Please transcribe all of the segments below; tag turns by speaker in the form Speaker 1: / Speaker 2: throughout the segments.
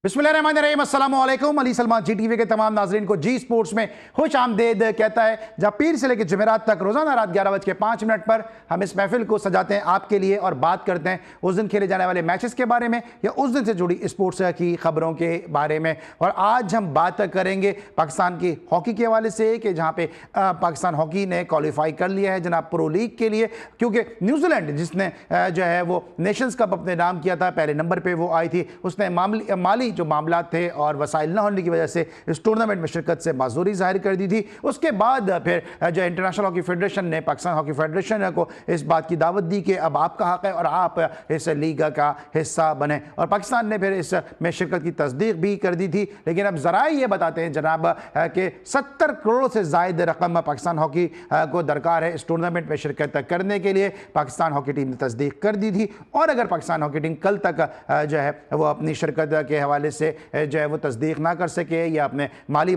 Speaker 1: बिस्मिल्लाहिर्रहमानिर्रहीम, अस्सलाम वालेकुम। अली सलमान जी टीवी के तमाम नाजरीन को जी स्पोर्ट्स में खुश आमदेद कहता है, जहाँ पीर से लेकर जुमेरात तक रोजाना रात 11:05 पर हम इस महफिल को सजाते हैं आपके लिए और बात करते हैं उस दिन खेले जाने वाले मैचेस के बारे में या उस दिन से जुड़ी स्पोर्ट्स की खबरों के बारे में। और आज हम बात करेंगे पाकिस्तान की हॉकी के हवाले से कि जहाँ पे पाकिस्तान हॉकी ने क्वालिफाई कर लिया है जनाब प्रो लीग के लिए, क्योंकि न्यूजीलैंड जिसने जो है वो नेशंस कप अपने नाम किया था, पहले नंबर पर वो आई थी, उसने माली जो मामला थे और वसाइल न होने की वजह से इस टूर्नामेंट में शिरकत से माजूरी जाहिर कर दी थी। उसके बाद फिर जो इंटरनेशनल हॉकी फेडरेशन ने पाकिस्तान हॉकी फेडरेशन को इस बात की दावत दी कि अब आपका हक है और आप इस लीग का हिस्सा बने, और पाकिस्तान ने फिर इसमें शिरकत की तस्दीक भी कर दी थी। लेकिन अब ज़राए ये बताते हैं जनाब कि 70 करोड़ से ज़ायद रकम पाकिस्तान हॉकी को दरकार है इस टूर्नामेंट में शिरकत करने के लिए। पाकिस्तान हॉकी टीम ने तस्दीक कर दी थी और अगर पाकिस्तान हॉकी टीम कल तक जो है वो अपनी शिरकत के हवाले से जो है वो तस्दीक ना कर सके या अपने माली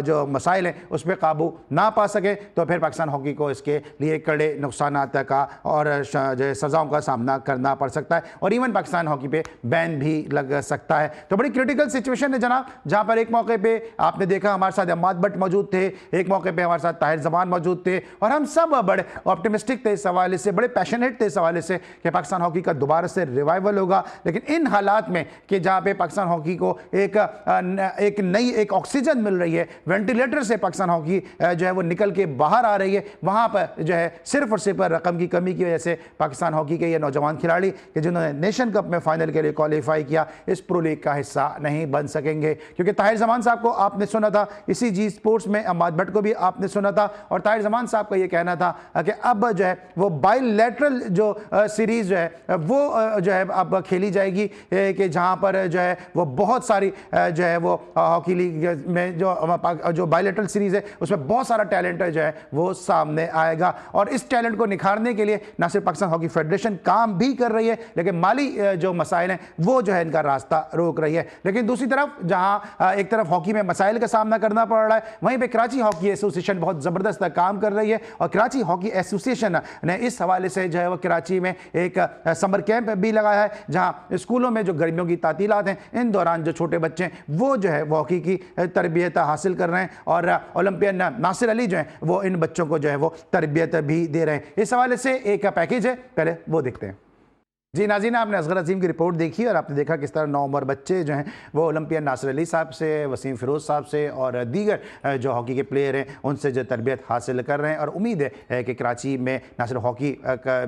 Speaker 1: जो मसाइल हैं उस पर काबू ना पा सके तो फिर पाकिस्तान हॉकी को इसके लिए कड़े नुकसानात का और जो है सज़ाओं का सामना करना पड़ सकता है और इवन पाकिस्तान हॉकी पे बैन भी लग सकता है। तो बड़ी क्रिटिकल सिचुएशन है जनाब, जहाँ पर एक मौके पे आपने देखा हमारे साथ अम्माद भट्ट मौजूद थे, एक मौके पे हमारे साथ ताहिर जमान मौजूद थे और हम सब बड़े ऑप्टिमिस्टिक थे इस हवाले से, बड़े पैशनेट थे इस हवाले से कि पाकिस्तान हॉकी का दोबारा से रिवाइवल होगा। लेकिन इन हालात में कि जहाँ पे पाकिस्तान हॉकी को एक नई एक ऑक्सीजन मिल रही है, वेंटिलेटर से पाकिस्तान हॉकी जो है वो निकल के बाहर आ रही है, वहाँ पर जो है सिर्फ और सिर्फ रकम की कमी की वजह से पाकिस्तान हॉकी के ये नौजवान खिलाड़ी कि जिन्होंने नेशन कप में फाइनल के लिए क्वालिफाई किया इस प्रो लीग का हिस्सा नहीं बन सकेंगे। क्योंकि ताहिर जमान साहब को आपने सुना था इसी जी स्पोर्ट्स में, अम्माद भट्ट को भी आपने सुना था और ताहिर जमान साहब का ये कहना था कि अब जो है वो बायलैटरल जो सीरीज जो है वो जो है अब खेली जाएगी कि जहाँ पर जो है वो बहुत सारी जो है वो हॉकी लीग में जो बायलैटरल सीरीज है उसमें बहुत सारा टैलेंट जो है वो सामने आएगा और इस टैलेंट को निखारने के लिए ना सिर्फ पाकिस्तान हॉकी फेडरेशन काम भी कर रही है लेकिन माली जो मसाइल हैं वो जो है इनका रास्ता रोक रही है। लेकिन दूसरी तरफ जहां एक तरफ हॉकी में मसाइल का सामना करना पड़ रहा है, वहीं पे कराची हॉकी एसोसिएशन बहुत ज़बरदस्त काम कर रही है और कराची हॉकी एसोसिएशन ने इस हवाले से जो है वो कराची में एक समर कैंप भी लगाया है जहाँ स्कूलों में जो गर्मियों की तातीलात हैं इन दौरान जो छोटे बच्चे हैं वो जो है हॉकी की तरबियत हासिल कर रहे हैं और ओलंपियन नासिर अली जो हैं वो इन बच्चों को जो है वो तरबियत भी दे रहे हैं। इस हवाले से एक पैकेज है, पहले वो देखते हैं। जी नाज़रीन, आपने असगर अजीम की रिपोर्ट देखी और आपने देखा किस तरह 9 उम्र बच्चे जो हैं वो ओलंपियन नासिर अली साहब से, वसीम फिरोज़ साहब से और दीगर जो हॉकी के प्लेयर हैं उनसे जो तरबियत हासिल कर रहे हैं और उम्मीद है कि कराची में ना सिर्फ हॉकी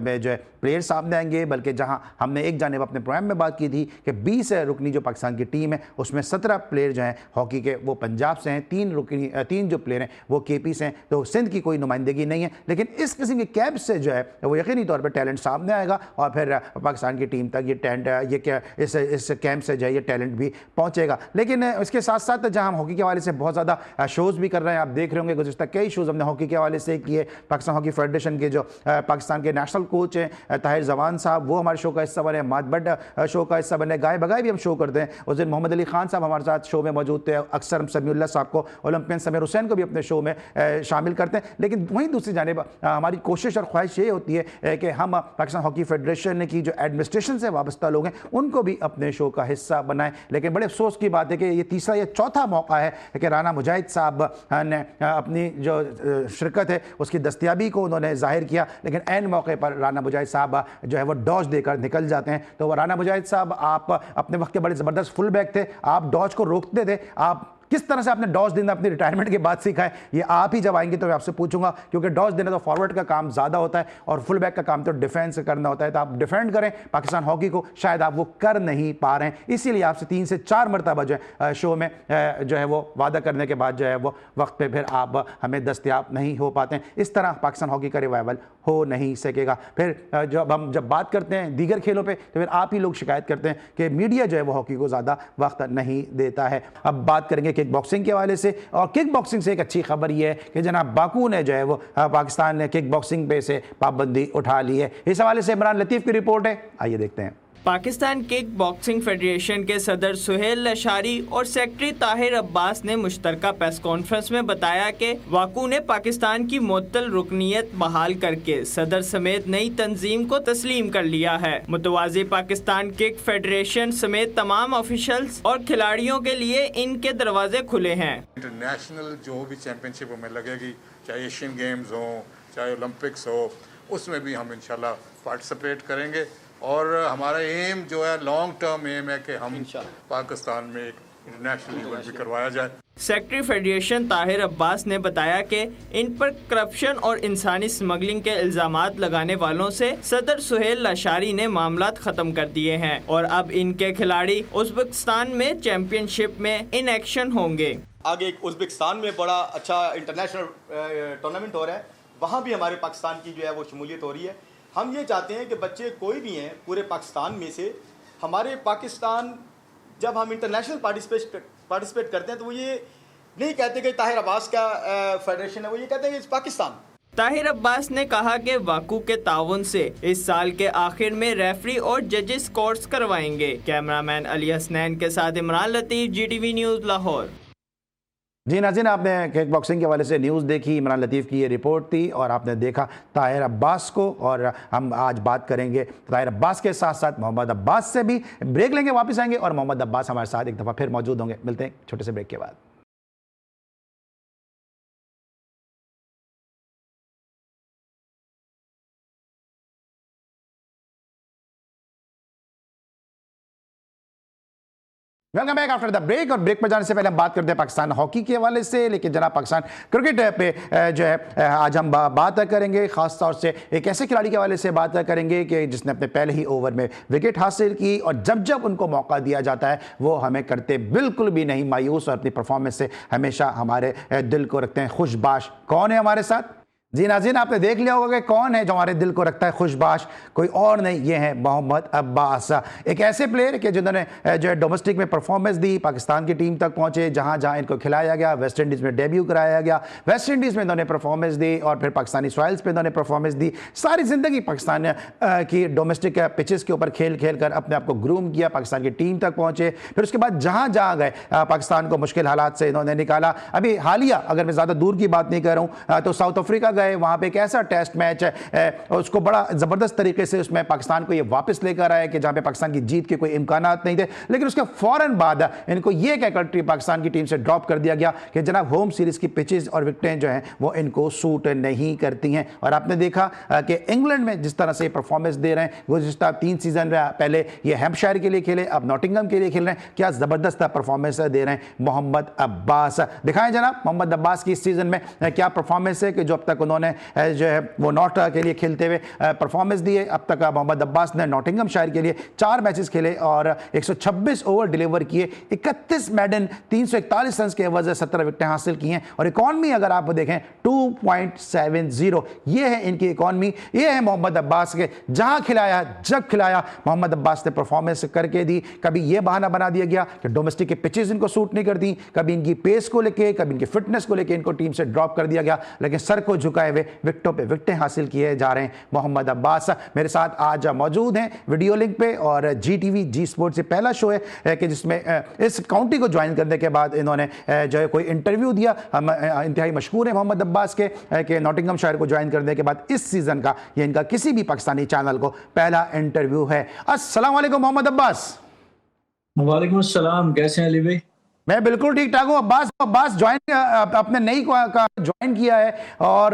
Speaker 1: में जो है प्लेयर सामने आएंगे बल्कि जहां हमने एक जानिब अपने प्रोग्राम में बात की थी कि 20 रुकनी जो पाकिस्तान की टीम है उसमें 17 प्लेयर जो हैं हॉकी के वो पंजाब से हैं, 3 जो प्लेयर हैं वो KP से हैं, तो सिंध की कोई नुमाइंदगी नहीं है। लेकिन इस किस्म के कैंप से जो है वो यकीनी तौर पर टैलेंट सामने आएगा और फिर पाकिस्तान की टीम तक ये टैलेंट ये क्या इस कैंप से जो है ये टैलेंट भी पहुंचेगा। लेकिन इसके साथ साथ जहां हम हॉकी के हवाले से बहुत ज़्यादा शोज़ भी कर रहे हैं, आप देख रहे होंगे गुज़िश्ता कई शोज़ हमने हॉकी के हवाले से किए। पाकिस्तान हॉकी फेडरेशन के जो पाकिस्तान के नेशनल कोच हैं ताहिर जमान साहब वो हमारे शो का हिस्सा बने, अम्माद भट्ट शो का हिस्सा बने, गाय बगाई भी हम शो करते हैं। उस दिन मोहम्मद अली खान साहब हमारे साथ शो में मौजूद थे, अक्सर हम समीउल्लाह साहब को, ओलंपियन समीर हुसैन को भी अपने शो में शामिल करते हैं। लेकिन वहीं दूसरी जानिब हमारी कोशिश और ख्वाहिश ये होती है कि हम पाकिस्तान हॉकी फेडरेशन की जो एडमिनिस्ट्रेशन से वाबस्ता लोग हैं उनको भी अपने शो का हिस्सा बनाएं। लेकिन बड़े अफसोस की बात है कि ये तीसरा या चौथा मौका है कि राना मुजाहिद साहब ने अपनी जो शिरकत है उसकी दस्तयाबी को उन्होंने जाहिर किया, लेकिन ऐन मौके पर राना मुजाहिद साहब जो है वो डॉज देकर निकल जाते हैं। तो वो राना मुजाहिद साहब आप अपने वक्त के बड़े ज़बरदस्त फुल बैक थे, आप डॉज को रोकते थे। आप किस तरह से आपने डॉज देना अपनी रिटायरमेंट के बाद सीखा है ये आप ही जब आएंगे तो मैं आपसे पूछूंगा, क्योंकि डॉज देना तो फॉरवर्ड का काम ज़्यादा होता है और फुल बैक का काम तो डिफेंस करना होता है। तो आप डिफेंड करें पाकिस्तान हॉकी को, शायद आप वो कर नहीं पा रहे हैं, इसीलिए आपसे 3 से 4 मरतबा जो है शो में जो है वो वादा करने के बाद जो है वो वक्त पे फिर आप हमें दस्तयाब नहीं हो पाते हैं। इस तरह पाकिस्तान हॉकी का रिवाइवल हो नहीं सकेगा। फिर जब बात करते हैं दीगर खेलों पर तो फिर आप ही लोग शिकायत करते हैं कि मीडिया जो है वो हॉकी को ज़्यादा वक्त नहीं देता है। अब बात करेंगे किक बॉक्सिंग के हवाले से और किक बॉक्सिंग से एक अच्छी खबर यह है कि जनाब बाकू ने जो है वो पाकिस्तान ने किक बॉक्सिंग पे से पाबंदी उठा ली है। इस हवाले से इमरान लतीफ़ की रिपोर्ट है, आइए देखते हैं।
Speaker 2: पाकिस्तान किक बॉक्सिंग फेडरेशन के सदर सुहेल लशारी और सेक्रेटरी ताहिर अब्बास ने मुश्तरका प्रेस कॉन्फ्रेंस में बताया कि वाकू ने पाकिस्तान की मुअत्तल रुकनीत बहाल करके सदर समेत नई तंजीम को तस्लीम कर लिया है। मुतवाज़ी पाकिस्तान किक फेडरेशन समेत तमाम ऑफिशियल्स और खिलाड़ियों के लिए इनके दरवाजे खुले हैं।
Speaker 3: इंटरनेशनल जो भी चैंपियनशिप हमें लगेगी, चाहे एशियन गेम्स हो चाहे ओलंपिक्स हो, उसमें भी हम इंशाल्लाह पार्टिसिपेट करेंगे और हमारा एम जो है लॉन्ग टर्म एम है कि हम पाकिस्तान में एक इंटरनेशनल इवेंट भी करवाया जाए।
Speaker 2: सेक्रेटरी फेडरेशन ताहिर अब्बास ने बताया कि इन पर करप्शन और इंसानी स्मगलिंग के इल्जामात लगाने वालों से सदर सुहेल लशारी ने मामलात खत्म कर दिए हैं और अब इनके खिलाड़ी उज़्बेकिस्तान में चैंपियनशिप में इन एक्शन होंगे।
Speaker 4: आगे एक उज़्बेकिस्तान में बड़ा अच्छा इंटरनेशनल टूर्नामेंट हो रहा है, वहाँ भी हमारे पाकिस्तान की जो है वो शमूलियत हो रही है। हम ये चाहते हैं कि बच्चे कोई भी हैं पूरे पाकिस्तान में से, हमारे पाकिस्तान जब हम इंटरनेशनल पार्टिसिपेट करते हैं तो वो ये नहीं कहते कि ताहिर अब्बास का फेडरेशन है, वो ये कहते हैं कि पाकिस्तान।
Speaker 2: ताहिर अब्बास ने कहा कि वाकू के ताउन से इस साल के आखिर में रेफरी और जजेस कोर्स करवाएंगे। कैमरामैन अली हसनैन के साथ इमरान लतीफ़, GTV न्यूज़, लाहौर।
Speaker 1: जी नाज़रीन, आपने किक बॉक्सिंग के हवाले से न्यूज़ देखी, इमरान लतीफ़ की ये रिपोर्ट थी और आपने देखा ताहिर अब्बास को। और हम आज बात करेंगे ताहिर अब्बास के साथ साथ मोहम्मद अब्बास से भी। ब्रेक लेंगे, वापस आएंगे और मोहम्मद अब्बास हमारे साथ एक दफ़ा फिर मौजूद होंगे। मिलते हैं छोटे से ब्रेक के बाद। Welcome back after the break. और ब्रेक पर जाने से पहले हम बात करते हैं पाकिस्तान हॉकी के हवाले से, लेकिन जनाब पाकिस्तान क्रिकेट पे जो है आज हम बात करेंगे। ख़ास तौर से एक ऐसे खिलाड़ी के हवाले से बात करेंगे कि जिसने अपने पहले ही ओवर में विकेट हासिल की और जब जब उनको मौका दिया जाता है वो हमें करते बिल्कुल भी नहीं मायूस और अपनी परफॉर्मेंस से हमेशा हमारे दिल को रखते हैं खुशबाश। कौन है हमारे साथ? जी नाज़रीन, आपने देख लिया होगा कि कौन है जो हमारे दिल को रखता है खुशबाश, कोई और नहीं, ये है मोहम्मद अब्बास। एक ऐसे प्लेयर कि जिन्होंने जो है डोमेस्टिक में परफॉर्मेंस दी, पाकिस्तान की टीम तक पहुंचे जहां जहां इनको खिलाया गया, वेस्ट इंडीज़ में डेब्यू कराया गया, वेस्ट इंडीज़ में इन्होंने परफॉर्मेंस दी और फिर पाकिस्तानी सॉइल्स पे इन्होंने परफॉर्मेंस दी। सारी ज़िंदगी पाकिस्तान की डोमेस्टिक पिचेस के ऊपर खेल खेल कर अपने आप को ग्रूम किया, पाकिस्तान की टीम तक पहुँचे, फिर उसके बाद जहाँ जहाँ गए पाकिस्तान को मुश्किल हालात से इन्होंने निकाला। अभी हालिया अगर मैं ज़्यादा दूर की बात नहीं कर रहा हूँ तो साउथ अफ्रीका गए, वहाँ पर एक ऐसा टेस्ट मैच है उसको बड़ा जबरदस्त तरीके से उसमें पाकिस्तान को ये वापस लेकर आया कि जहां पे पाकिस्तान की जीत के कोई इम्कानात नहीं थे, लेकिन उसके फौरन बाद इनको ये कहकर पाकिस्तान की टीम से ड्रॉप कर दिया गया कि जनाब होम सीरीज की पिचेस और विकेटें जो हैं वो इनको सूट नहीं करती हैं। और आपने देखा कि इंग्लैंड में जिस तरह से परफॉर्मेंस दे रहे हैं, वो जिस तरह 3 सीजन पहले ये हैम्पशायर के लिए खेले, अब नॉटिंघम के लिए खेल रहे हैं, क्या जबरदस्त परफॉर्मेंस दे रहे हैं मोहम्मद अब्बास। दिखाएं जनाब मोहम्मद अब्बास की इस सीजन में क्या परफॉर्मेंस है कि जो अब तक उन्होंने जो है वो नॉर्थ के लिए खेलते हुए परफॉर्मेंस दिए। अब तक मोहम्मद अब्बास ने नॉटिंघमशायर के लिए 4 मैचेस खेले और 126 ओवर डिलीवर किए, 31 मेडन, 341 रन के एवज 17 विकेटें हासिल की हैं। और इकॉनमी अगर आप देखें 2.70, ये है इनकी इकॉनमी। ये है मोहम्मद अब्बास के, जहां खिलाया जब खिलाया मोहम्मद अब्बास ने परफॉर्मेंस करके दी। कभी ये बहाना बना दिया गया कि डोमेस्टिक के पिचेस इनको सूट नहीं करती, कभी इनकी पेस को लेके, कभी इनकी फिटनेस को लेके इनको टीम से ड्रॉप कर दिया गया, लेकिन सर को झुकाए हुए विकेटों पे विकेटें हासिल किए जा रहे हैं मोहम्मद अब्बास। मेरे साथ आज मौजूद हैं वीडियो लिंक पे और GTV जी स्पोर्ट से पहला शो है कि जिसमें इस काउंटी को ज्वाइन करने के बाद इन्होंने जो है कोई इंटरव्यू दिया। हम इंतहाई मशहूर हैं मोहम्मद अब्बास के नॉटिंघमशायर को ज्वाइन करने के बाद इस सीजन का ये इनका किसी भी पाकिस्तानी चैनल को पहला इंटरव्यू है। अस्सलाम वालेकुम मोहम्मद अब्बास।
Speaker 5: वालेकुम अस्सलाम, कैसे हैं अली भाई?
Speaker 1: मैं बिल्कुल ठीक ठाक हूँ। अब्बास ज्वाइन अपने नई ज्वाइन किया है और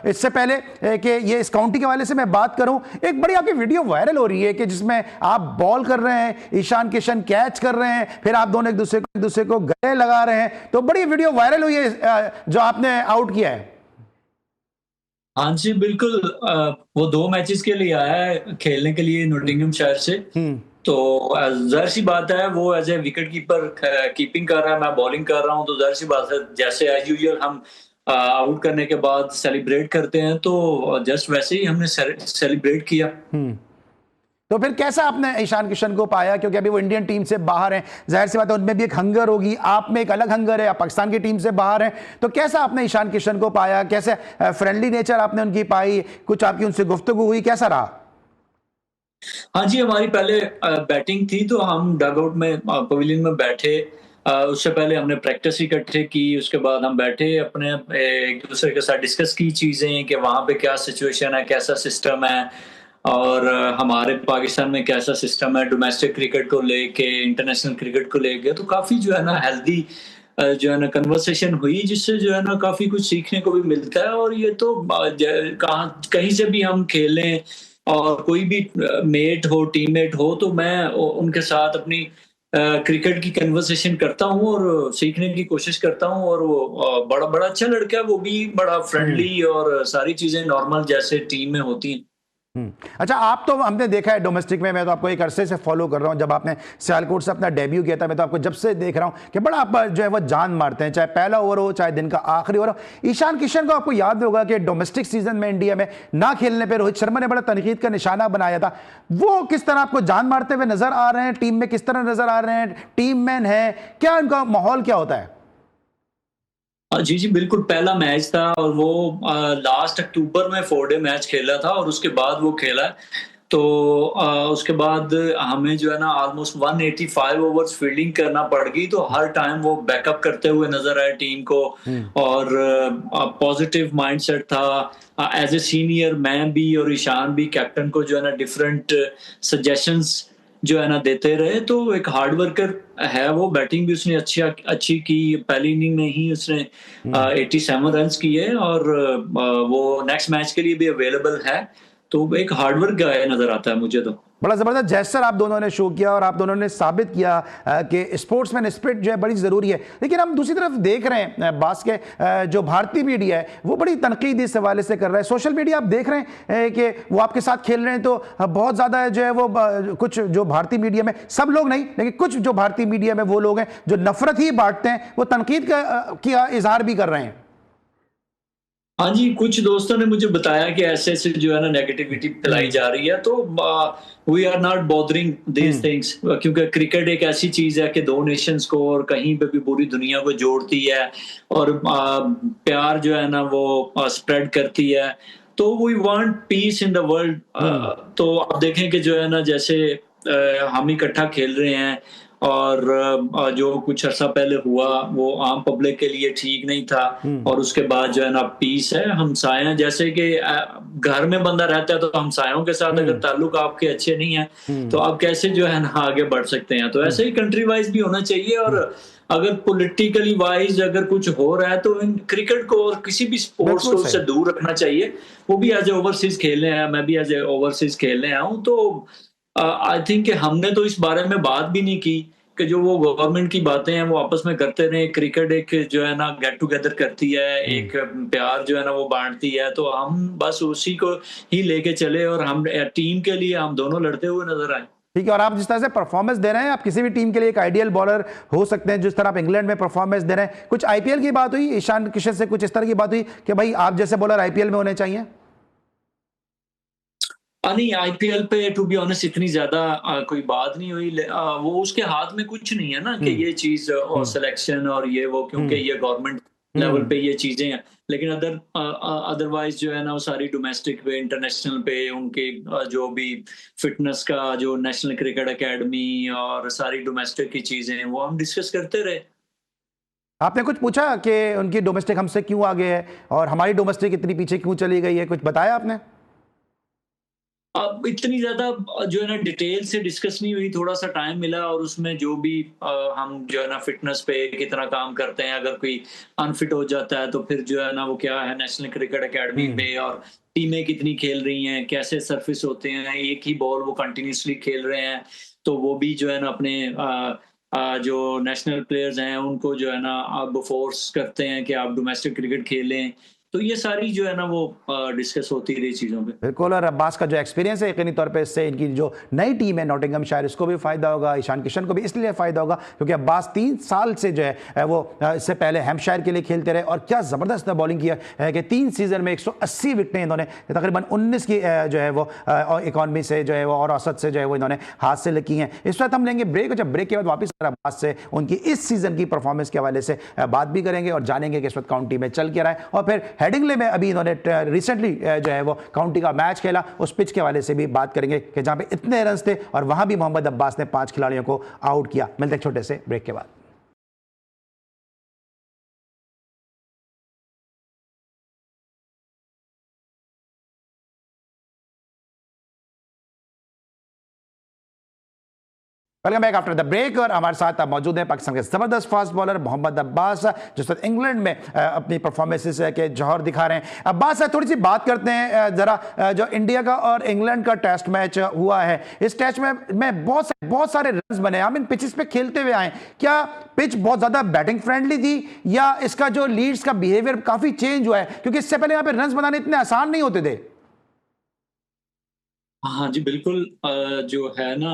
Speaker 1: इससे पहले कि ये इस काउंटी के हवाले से मैं बात करूं, एक बड़ी आपकी वीडियो वायरल हो रही है कि जिसमें आप बॉल कर रहे हैं, ईशान किशन कैच कर रहे हैं, फिर आप दोनों एक दूसरे को गले लगा रहे हैं, तो बड़ी वीडियो वायरल हुई है जो आपने आउट किया है।
Speaker 5: हाँ जी बिल्कुल, वो 2 मैचेस के लिए आया है खेलने के लिए नॉटिंघमशायर से। तो जाहिर सी बात है वो as a wicket keeper keeping कर रहा है, मैं बॉलिंग कर रहा हूँ, तो जाहिर सी बात है जैसे एज यूजुअल हम आउट करने के बाद सेलिब्रेट करते हैं, तो जस्ट वैसे ही हमने सेलिब्रेट किया।
Speaker 1: तो फिर कैसा आपने ईशान किशन को पाया, क्योंकि अभी वो इंडियन टीम से बाहर हैं, जाहिर सी बात है उनमें भी एक हंगर होगी, आप में एक अलग हंगर है, आप पाकिस्तान की टीम से बाहर हैं, तो कैसा आपने ईशान किशन को पाया, कैसे फ्रेंडली नेचर आपने उनकी पाई, कुछ आपकी उनसे गुफ्तगू हुई, कैसा रहा?
Speaker 5: हाँ जी, हमारी पहले बैटिंग थी तो हम डगआउट में पवेलियन में बैठे। उससे पहले हमने प्रैक्टिस इकट्ठे की, उसके बाद हम बैठे अपने एक दूसरे के साथ डिस्कस की चीज़ें कि वहाँ पे क्या सिचुएशन है, कैसा सिस्टम है और हमारे पाकिस्तान में कैसा सिस्टम है डोमेस्टिक क्रिकेट को लेके, इंटरनेशनल क्रिकेट को लेके। तो काफ़ी जो है ना हेल्दी जो है ना कन्वर्सेशन हुई, जिससे जो है ना काफ़ी कुछ सीखने को भी मिलता है। और ये तो कहाँ कहीं से भी हम खेलें और कोई भी मेट हो, टीममेट हो, तो मैं उनके साथ अपनी क्रिकेट की कन्वर्सेशन करता हूँ और सीखने की कोशिश करता हूँ। और वो बड़ा बड़ा अच्छा लड़का है, वो भी बड़ा फ्रेंडली और सारी चीजें नॉर्मल जैसे टीम में होती हैं।
Speaker 1: अच्छा, आप तो हमने देखा है डोमेस्टिक में, मैं तो आपको एक अरसे से फॉलो कर रहा हूं, जब आपने सियालकोट से अपना डेब्यू किया था, मैं तो आपको जब से देख रहा हूं कि बड़ा आप जो है वो जान मारते हैं, चाहे पहला ओवर हो चाहे दिन का आखिरी ओवर हो। ईशान किशन को आपको याद होगा कि डोमेस्टिक सीजन में इंडिया में ना खेलने पर रोहित शर्मा ने बड़ा तनकीद का निशाना बनाया था। वो किस तरह आपको जान मारते हुए नजर आ रहे हैं, टीम में किस तरह नजर आ रहे हैं, टीम मैन है क्या, उनका माहौल क्या होता है?
Speaker 5: जी जी बिल्कुल, पहला मैच था और वो लास्ट अक्टूबर में 4 डे मैच खेला था और उसके बाद वो खेला। तो उसके बाद हमें जो है ना ऑलमोस्ट 185 ओवर्स फील्डिंग करना पड़ गई। तो हर टाइम वो बैकअप करते हुए नजर आए टीम को और पॉजिटिव माइंडसेट था। एज ए सीनियर मैं भी और ईशान भी कैप्टन को जो है ना डिफरेंट सजेशंस जो है ना देते रहे। तो एक हार्ड वर्कर है वो, बैटिंग भी उसने अच्छी की। पहली इनिंग में ही उसने 87 रन्स किए और वो नेक्स्ट मैच के लिए भी अवेलेबल है। तो एक हार्डवर्क गाय नजर आता है मुझे। तो
Speaker 1: बड़ा जबरदस्त जेस्चर आप दोनों ने शो किया और आप दोनों ने साबित किया कि स्पोर्ट्समैन स्पिरिट जो है बड़ी ज़रूरी है। लेकिन हम दूसरी तरफ देख रहे हैं बास के जो भारतीय मीडिया है वो बड़ी तनकीद इस हवाले से कर रहा है। सोशल मीडिया आप देख रहे हैं कि वो आपके साथ खेल रहे हैं, तो बहुत ज़्यादा जो है वो कुछ जो भारतीय मीडिया में, सब लोग नहीं लेकिन कुछ जो भारतीय मीडिया में वो लोग हैं जो नफरत ही बांटते हैं, वो तनकीद का इजहार भी कर रहे हैं।
Speaker 5: हाँ जी, कुछ दोस्तों ने मुझे बताया कि ऐसे ऐसे जो है ना नेगेटिविटी फैलाई जा रही है। तो we are not bothering these things, क्योंकि क्रिकेट एक ऐसी चीज है कि दो नेशंस को और कहीं पे भी पूरी दुनिया को जोड़ती है और प्यार जो है ना वो स्प्रेड करती है। तो we want peace in the world. तो आप देखें कि जो है ना जैसे हम इकट्ठा खेल रहे हैं और जो कुछ अर्सा पहले हुआ वो आम पब्लिक के लिए ठीक नहीं था। और उसके बाद जो है ना पीस है, हमसाया, जैसे कि घर में बंदा रहता है तो हमसायों के साथ अगर ताल्लुक आपके अच्छे नहीं है तो आप कैसे जो है ना आगे बढ़ सकते हैं। तो ऐसे ही कंट्री वाइज भी होना चाहिए। और अगर पॉलिटिकली वाइज अगर कुछ हो रहा है तो क्रिकेट को और किसी भी स्पोर्ट्स को उससे दूर रखना चाहिए। वो भी एज ए ओवरसीज खेलने आया, मैं भी एज ए ओवरसीज खेलने आया हूँ। तो आई थिंक कि हमने तो इस बारे में बात भी नहीं की कि जो वो गवर्नमेंट की बातें हैं वो आपस में करते रहे। क्रिकेट एक जो है ना गेट टुगेदर करती है, एक प्यार जो है ना वो बांटती है। तो हम बस उसी को ही लेके चले और हम टीम के लिए हम दोनों लड़ते हुए नजर आए।
Speaker 1: ठीक है, और आप जिस तरह से परफॉर्मेंस दे रहे हैं, आप किसी भी टीम के लिए एक आइडियल बॉलर हो सकते हैं। जिस तरह आप इंग्लैंड में परफॉर्मेंस दे रहे हैं, कुछ आईपीएल की बात हुई ईशान किशन से, कुछ इस तरह की बात हुई कि भाई आप जैसे बॉलर आईपीएल में होने चाहिए?
Speaker 5: नहीं, आईपीएल पे टू बी ऑनेस्ट इतनी ज्यादा कोई बात नहीं हुई। वो उसके हाथ में कुछ नहीं है ना कि ये चीज और सिलेक्शन और ये वो, क्योंकि ये गवर्नमेंट लेवल पे ये चीजें हैं। लेकिन अदरवाइज जो है ना वो सारी डोमेस्टिक पे, इंटरनेशनल पे उनके जो भी फिटनेस का, जो नेशनल क्रिकेट एकेडमी और सारी डोमेस्टिक की चीजें हैं वो हम डिस्कस करते रहे।
Speaker 1: आपने कुछ पूछा कि उनकी डोमेस्टिक हमसे क्यों आगे है और हमारी डोमेस्टिक इतनी पीछे क्यों चली गई है, कुछ बताया आपने?
Speaker 5: अब इतनी ज्यादा जो है ना डिटेल से डिस्कस नहीं हुई, थोड़ा सा टाइम मिला और उसमें जो भी हम जो है ना फिटनेस पे कितना काम करते हैं, अगर कोई अनफिट हो जाता है तो फिर जो है ना वो क्या है नेशनल क्रिकेट एकेडमी पे, और टीमें कितनी खेल रही हैं, कैसे सरफेस होते हैं, एक ही बॉल वो कंटिन्यूसली खेल रहे हैं। तो वो भी जो है ना अपने जो नेशनल प्लेयर्स हैं उनको जो है ना अब फोर्स करते हैं कि आप डोमेस्टिक क्रिकेट खेलें। तो ये सारी जो है ना वो डिस्कस होती रही चीज़ों पे।
Speaker 1: बिल्कुल, और अब्बास का जो एक्सपीरियंस है यकीनी तौर पे इससे इनकी जो नई टीम है नॉटिंघमशायर, इसको भी फ़ायदा होगा, ईशान किशन को भी इसलिए फ़ायदा होगा क्योंकि अब्बास 3 साल से जो है वो इससे पहले हैम्पशायर के लिए खेलते रहे और क्या ज़बरदस्त बॉलिंग किया है कि 3 सीज़न में 180 विकेटें इन्होंने तकरीबन 19 की जो है वो इकॉनमी से जो है वो और औसत से जो है वो इन्होंने हाथ से लगी हैं। इस वक्त हम लेंगे ब्रेक, जब ब्रेक के बाद वापस अब्बास से उनकी इस सीज़न की परफॉर्मेंस के हवाले से बात भी करेंगे और जानेंगे कि इस वक्त काउंटी में चल क्या रहा है और फिर हेडिंगले में अभी इन्होंने रिसेंटली जो है वो काउंटी का मैच खेला, उस पिच के वाले से भी बात करेंगे कि जहां पे इतने रन थे और वहां भी मोहम्मद अब्बास ने 5 खिलाड़ियों को आउट किया। मिलते हैं छोटे से ब्रेक के बाद। Welcome back after the break. और हमारे साथ मौजूद हैं पाकिस्तान के जबरदस्त फास्ट बॉलर मोहम्मद अब्बास, जो सर इंग्लैंड में अपनी परफॉर्मेंसेस के जौहर दिखा रहे हैं। अब्बास, थोड़ी सी बात करते हैं जरा जो इंडिया का और इंग्लैंड का टेस्ट मैच हुआ है। इस टेस्ट में बहुत सारे रन्स बने, हम इन पिचेस पे खेलते हुए आए। क्या पिच बहुत ज्यादा बैटिंग फ्रेंडली थी या इसका जो लीड्स का बिहेवियर काफी चेंज हुआ है, क्योंकि इससे पहले यहाँ पे रन बनाने इतने आसान नहीं होते थे?
Speaker 5: हाँ जी बिल्कुल। जो है ना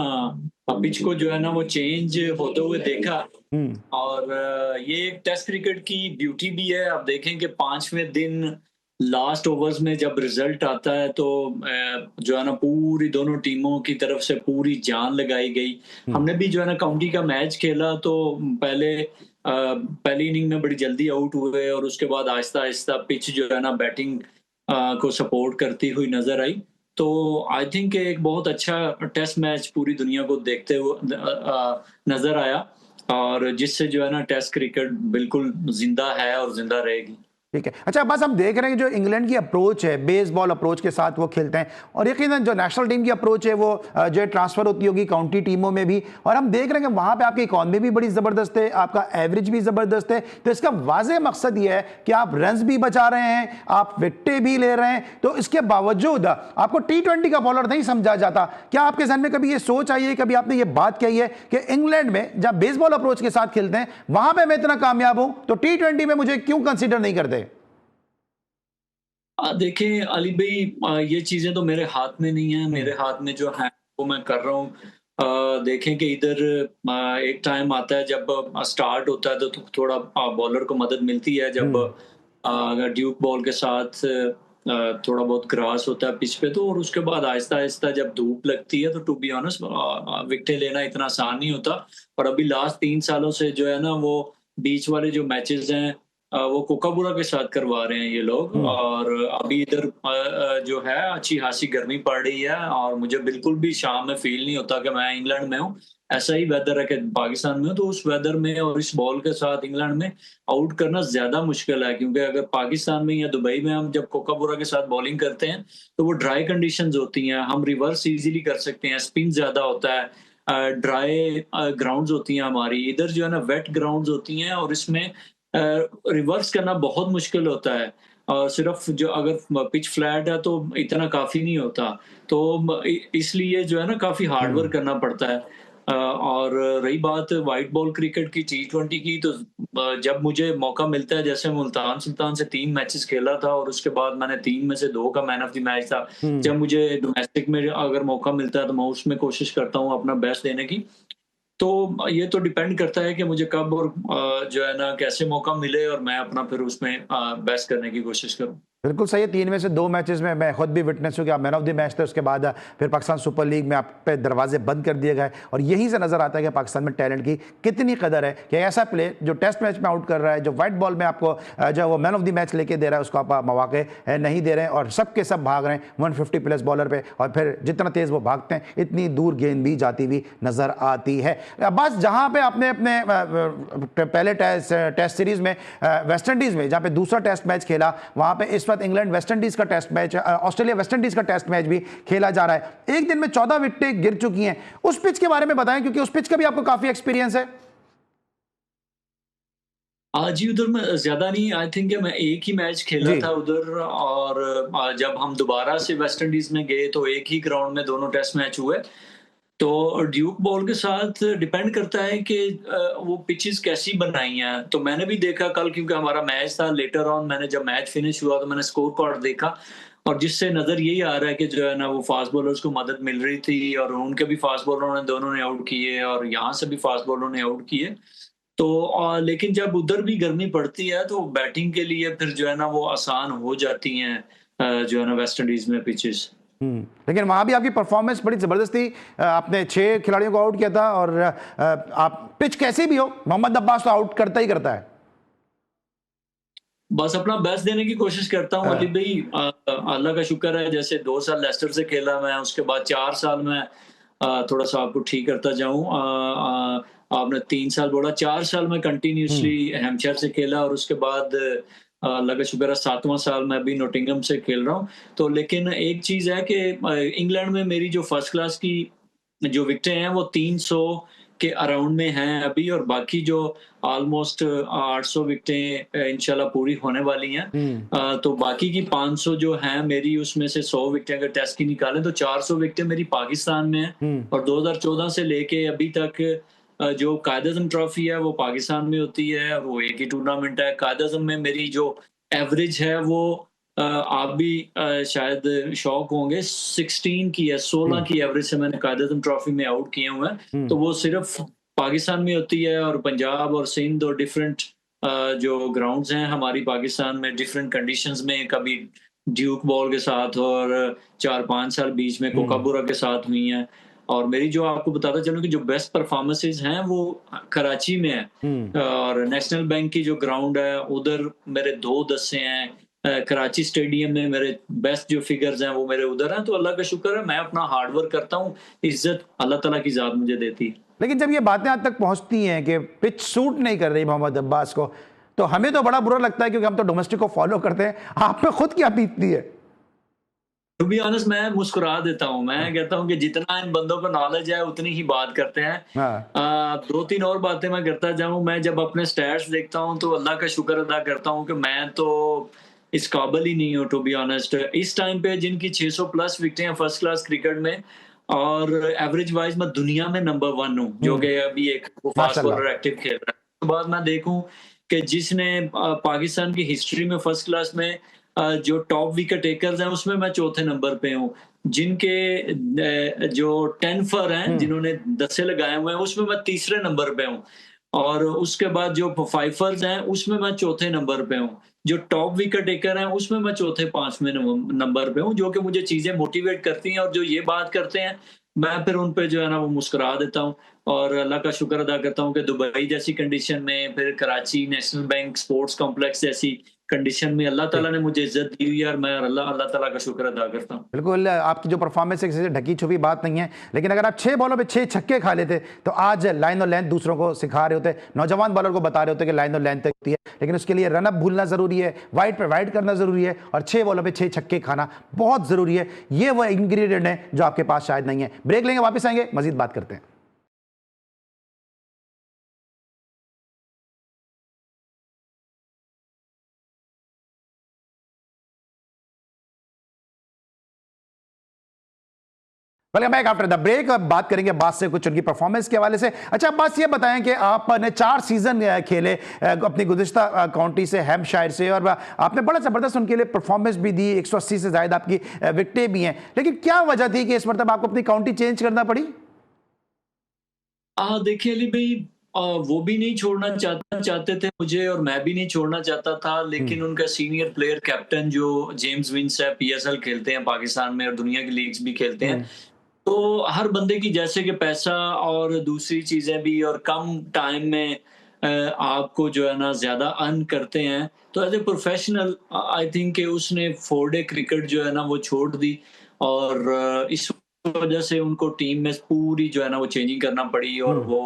Speaker 5: पिच को जो है ना वो चेंज होते हुए देखा। और ये एक टेस्ट क्रिकेट की ब्यूटी भी है। आप देखें कि 5वें दिन लास्ट ओवर्स में जब रिजल्ट आता है तो जो है ना पूरी दोनों टीमों की तरफ से पूरी जान लगाई गई। हमने भी जो है ना काउंटी का मैच खेला तो पहली इनिंग में बड़ी जल्दी आउट हुए और उसके बाद आहिस्ता आहिस्ता पिच जो है ना बैटिंग को सपोर्ट करती हुई नजर आई। तो आई थिंक एक बहुत अच्छा टेस्ट मैच पूरी दुनिया को देखते हुए नजर आया, और जिससे जो है ना टेस्ट क्रिकेट बिल्कुल जिंदा है और जिंदा रहेगी।
Speaker 1: ठीक है। अच्छा बस हम देख रहे हैं जो इंग्लैंड की अप्रोच है, बेसबॉल अप्रोच के साथ वो खेलते हैं, और यकीनन जो नेशनल टीम की अप्रोच है वो जो ट्रांसफर होती होगी काउंटी टीमों में भी, और हम देख रहे हैं कि वहां पे आपकी इकॉनमी भी बड़ी जबरदस्त है, आपका एवरेज भी जबरदस्त है। तो इसका वाज़ेह मकसद ये है कि आप रन्स भी बचा रहे हैं, आप विकेटें भी ले रहे हैं, तो इसके बावजूद आपको T20 का बॉलर नहीं समझा जाता। क्या आपके जहन में कभी ये सोच आई है, कभी आपने ये बात कही है कि इंग्लैंड में जब बेसबॉल अप्रोच के साथ खेलते हैं वहां पर मैं इतना कामयाब हूं तो T20 में मुझे क्यों कंसिडर नहीं करते?
Speaker 5: देखिए अली भाई, ये चीजें तो मेरे हाथ में नहीं है। मेरे हाथ में जो है वो मैं कर रहा हूँ। देखें कि इधर एक टाइम आता है जब स्टार्ट होता है तो थोड़ा बॉलर को मदद मिलती है। जब अगर ड्यूक बॉल के साथ थोड़ा बहुत ग्रास होता है पिच पे, तो और उसके बाद आहिस्ता आहिस्ता जब धूप लगती है तो टू बी ऑनेस्ट विकेटें लेना इतना आसान नहीं होता। और अभी लास्ट 3 सालों से जो है ना वो बीच वाले जो मैचेस हैं वो कोकाबुरा के साथ करवा रहे हैं ये लोग। और अभी इधर जो है अच्छी खासी गर्मी पड़ रही है और मुझे बिल्कुल भी शाम में फील नहीं होता कि मैं इंग्लैंड में हूँ। ऐसा ही वेदर है कि पाकिस्तान में हूँ, तो उस वेदर में और इस बॉल के साथ इंग्लैंड में आउट करना ज्यादा मुश्किल है। क्योंकि अगर पाकिस्तान में या दुबई में हम जब कोकाबुरा के साथ बॉलिंग करते हैं तो वो ड्राई कंडीशंस होती हैं, हम रिवर्स इजीली कर सकते हैं, स्पिन ज्यादा होता है, ड्राई ग्राउंड्स होती हैं हमारी। इधर जो है ना वेट ग्राउंड्स होती हैं और इसमें रिवर्स करना बहुत मुश्किल होता है। और सिर्फ जो अगर पिच फ्लैट है तो इतना काफी नहीं होता, तो इसलिए जो है ना काफी हार्ड वर्क करना पड़ता है। और रही बात वाइट बॉल क्रिकेट की, T20 की, तो जब मुझे मौका मिलता है, जैसे मुल्तान सुल्तान से 3 मैचेस खेला था और उसके बाद मैंने 3 में से 2 का मैन ऑफ द मैच था। जब मुझे डोमेस्टिक में अगर मौका मिलता है तो मैं उसमें कोशिश करता हूँ अपना बेस्ट देने की। तो ये तो डिपेंड करता है कि मुझे कब और जो है ना कैसे मौका मिले और मैं अपना फिर उसमें बेस्ट करने की कोशिश करूं।
Speaker 1: बिल्कुल सही है। 3 में से 2 मैचेस में मैं खुद भी विटनेस हूँ कि आप मैन ऑफ द मैच थे, उसके बाद फिर पाकिस्तान सुपर लीग में आप पे दरवाजे बंद कर दिए गए, और यहीं से नजर आता है कि पाकिस्तान में टैलेंट की कितनी कदर है कि ऐसा प्ले जो टेस्ट मैच में आउट कर रहा है, जो वाइट बॉल में आपको जो वो मैन ऑफ द मैच लेके दे रहा है, उसको आप मौके नहीं दे रहे हैं, और सबके सब भाग रहे हैं 150 प्लस बॉलर पे, और फिर जितना तेज वो भागते हैं इतनी दूर गेंद भी जाती हुई नजर आती है। बस जहां पे आपने अपने पहले टेस्ट सीरीज में वेस्ट इंडीज में जहां पे दूसरा टेस्ट मैच खेला, वहां पे इस वक्त इंग्लैंड वेस्ट इंडीज का test match, Australia West Indies का टेस्ट मैच भी खेला जा रहा है। एक दिन में 14 विकेटें गिर चुकी हैं। उस पिच के बारे में बताएं, क्योंकि उस पिच का भी आपको काफी एक्सपीरियंस है।
Speaker 5: आज ही उधर में ज्यादा नहीं, आई थिंक मैं एक ही मैच खेला था उधर। और जब हम दोबारा से वेस्ट इंडीज में गए तो एक ही ग्राउंड में दोनों टेस्ट मैच हुए। तो ड्यूक बॉल के साथ डिपेंड करता है कि वो पिचेस कैसी बनाई हैं। तो मैंने भी देखा कल, क्योंकि हमारा मैच था, लेटर ऑन मैंने जब मैच फिनिश हुआ तो मैंने स्कोर कार्ड देखा, और जिससे नजर यही आ रहा है कि जो है ना वो फास्ट बॉलर्स को मदद मिल रही थी, और उनके भी फास्ट बॉलरों ने दोनों ने आउट किए और यहाँ से भी फास्ट बॉलरों ने आउट किए। तो लेकिन जब उधर भी गर्मी पड़ती है तो बैटिंग के लिए फिर जो है ना वो आसान हो जाती हैं जो है ना वेस्ट इंडीज में पिचेस।
Speaker 1: लेकिन वहां भी आपकी परफॉर्मेंस बड़ी जबरदस्त थी। आपने 6 खिलाड़ियों को आउट किया था, और आप पिच कैसे भी हो मोहम्मद अब्बास तो आउट करता ही करता है।
Speaker 5: बस अपना बेस्ट देने की कोशिश करता हूँ अली भाई। अल्लाह का शुक्र है, जैसे 2 साल लेस्टर से खेला मैं, उसके बाद 4 साल में थोड़ा सा आपको ठीक करता जाऊँ। आपने 3 साल बोला, 4 साल में कंटिन्यूसली हैम्पशायर से खेला, और उसके बाद अल्लाह का शुक्र है 7वां साल मैं अभी नॉटिंघम से खेल रहा हूँ। तो लेकिन एक चीज़ है कि इंग्लैंड में मेरी जो फर्स्ट क्लास की जो विकेटें हैं वो 300 के अराउंड में हैं अभी, और बाकी जो ऑलमोस्ट 800 विकेटें इंशाल्लाह पूरी होने वाली हैं। तो बाकी की 500 जो हैं मेरी, उसमें से 100 विकेटें अगर टेस्ट की निकालें तो 400 विकेटें मेरी पाकिस्तान में हैं। और 2014 से लेके अभी तक जो कायद-ए-आज़म ट्रॉफी है वो पाकिस्तान में होती है, और वो एक ही टूर्नामेंट है। कायद-ए-आज़म में मेरी जो एवरेज है वो आप भी शायद शॉक होंगे, 16 की है, 16 की एवरेज से मैंने कायद-ए-आज़म ट्रॉफी में आउट किए हुए हैं। तो वो सिर्फ पाकिस्तान में होती है, और पंजाब और सिंध और डिफरेंट जो ग्राउंड्स हैं हमारी पाकिस्तान में, डिफरेंट कंडीशंस में, कभी ड्यूक बॉल के साथ, और 4-5 साल बीच में कोकाबुरा के साथ हुई हैं। और मेरी जो आपको बताता चलूं कि जो बेस्ट परफॉर्मेंसेस हैं वो कराची में है, और नेशनल बैंक की जो ग्राउंड है उधर मेरे 2 दस्से हैं। कराची स्टेडियम में मेरे बेस्ट जो फिगर्स हैं वो मेरे उधर हैं। तो अल्लाह का शुक्र है, मैं अपना हार्ड वर्क करता हूँ, इज्जत अल्लाह ताला की ज़ात मुझे देती है।
Speaker 1: लेकिन जब ये बातें आज तक पहुंचती हैं कि पिच सूट नहीं कर रही मोहम्मद अब्बास को, तो हमें तो बड़ा बुरा लगता है, क्योंकि हम तो डोमेस्टिक को फॉलो करते हैं। आप पे खुद क्या बीतती है?
Speaker 5: टू बी ऑनेस्ट, मैं मुस्कुरा देता हूँ। मैं कहता हूँ कि जितना इन बंदों को नॉलेज है उतनी ही बात करते हैं। 2-3 और बातें मैं करता जाऊँ। मैं जब अपने स्टैट्स देखता हूँ तो अल्लाह का शुक्र अदा करता हूँ कि मैं तो इस काबिल ही नहीं हूँ, टू बी ऑनेस्ट। इस टाइम पे जिनकी 600 प्लस विकेटें हैं फर्स्ट क्लास क्रिकेट में, और एवरेज वाइज मैं दुनिया में नंबर 1 हूँ, जो कि अभी एक फास्ट बॉलर एक्टिव खेल रहा है। उसके बाद मैं देखूं कि जिसने पाकिस्तान की हिस्ट्री में फर्स्ट क्लास में जो टॉप विकेट टेकर्स हैं उसमें मैं चौथे नंबर पे हूँ। जिनके जो 10 फर हैं, जिन्होंने 10 लगाए हुए हैं, उसमें मैं तीसरे नंबर पे हूँ। और उसके बाद जो 5फर्स हैं उसमें मैं चौथे नंबर पे हूँ। जो टॉप विकेट टेकर हैं उसमें मैं चौथे 5वें नंबर पे हूँ, जो कि मुझे चीजें मोटिवेट करती हैं। और जो ये बात करते हैं मैं फिर उन पे जो है ना वो मुस्कुरा देता हूँ, और अल्लाह का शुक्र अदा करता हूँ कि दुबई जैसी कंडीशन में, फिर Karachi national bank sports complex जैसी कंडीशन में अल्लाह ताला ने मुझे इज्जत दी हुई है, और मैं अल्लाह ताला का शुक्र अदा करता हूँ।
Speaker 1: बिल्कुल, आपकी जो परफॉर्मेंस है किसी से ढकी छुपी बात नहीं है, लेकिन अगर आप 6 बॉलों पे 6 छक्के खा लेते तो आज लाइन और लेंथ दूसरों को सिखा रहे होते, नौजवान बॉलर को बता रहे होते कि लाइन और लेंथ होती है। लेकिन उसके लिए रन अप भूलना जरूरी है, वाइड पे वाइड करना जरूरी है, और 6 बॉलों पे 6 छक्के खाना बहुत जरूरी है। ये वो इंग्रेडिएंट है जो आपके पास शायद नहीं है। ब्रेक लेंगे, वापस आएंगे, मजीद बात करते हैं। Welcome back after the break. अब बात करेंगे अब्बास से कुछ उनकी परफॉर्मेंस के हवाले से। अच्छा अब्बास, ये बताएं कि आपने 4 सीजन खेले अपनी गुज़िश्ता काउंटी से, हैम्पशायर से, और आपने बड़ा ज़बरदस्त उनके लिए परफॉर्मेंस भी दी, 180 से ज़्यादा आपकी विकेटें भी हैं। लेकिन क्या वजह थी कि इस मरतब आपको अपनी काउंटी चेंज करना पड़ी?
Speaker 5: देखिए अली भाई, वो भी नहीं छोड़ना चाहते थे मुझे, और मैं भी नहीं छोड़ना चाहता था। लेकिन उनका सीनियर प्लेयर कैप्टन जो जेम्स विंस है, PSL खेलते हैं पाकिस्तान में और दुनिया की लीग्स भी खेलते हैं। तो हर बंदे की जैसे कि पैसा और दूसरी चीजें भी, और कम टाइम में आपको जो है ना ज्यादा अर्न करते हैं, तो as a professional I think कि उसने 4 डे क्रिकेट जो है ना वो छोड़ दी, और इस वजह से उनको टीम में पूरी जो है ना वो चेंजिंग करना पड़ी। और वो